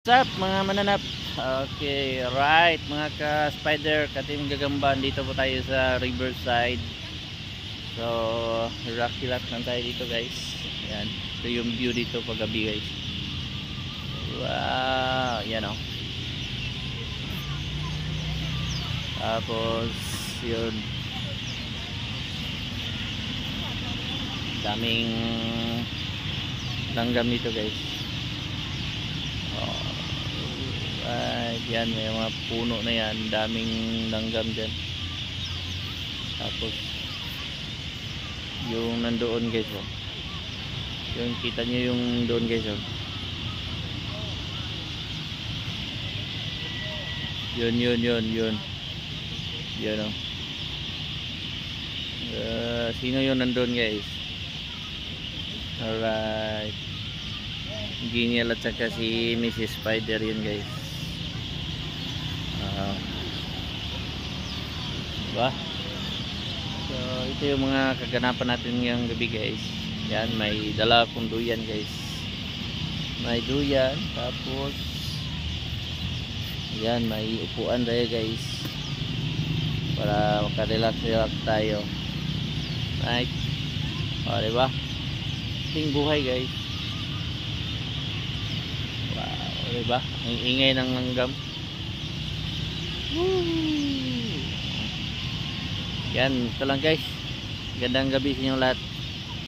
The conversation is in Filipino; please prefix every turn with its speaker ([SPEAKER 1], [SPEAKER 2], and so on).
[SPEAKER 1] What's up mga mananap? Okay, right mga ka-spider, kating gagamban, dito po tayo sa riverside. So, rocky rock lang tayo dito guys. Yan, ito yung view dito pag gabi guys. Wow, yan o. Tapos, yun. Daming langgam dito guys. Yan, may mga puno na yan, daming langgam dyan. Tapos yung nandoon guys, oh. Yung kita nyo yung doon guys, oh. Yun yun, oh. Sino yung nandoon guys? Alright, Genial at saka si Mrs. Spider yun guys. Diba? So ito yung mga kaganapan natin ngayong gabi guys. Yan, may dala akong duyan guys. May duyan, tapos yan, may upuan tayo guys para makarelax tayo. Right? O diba? Ting buhay guys. Wow, diba? Ang ingay ng langgam. Woo! Yan, ito lang guys. Gandang gabi sa inyong lahat.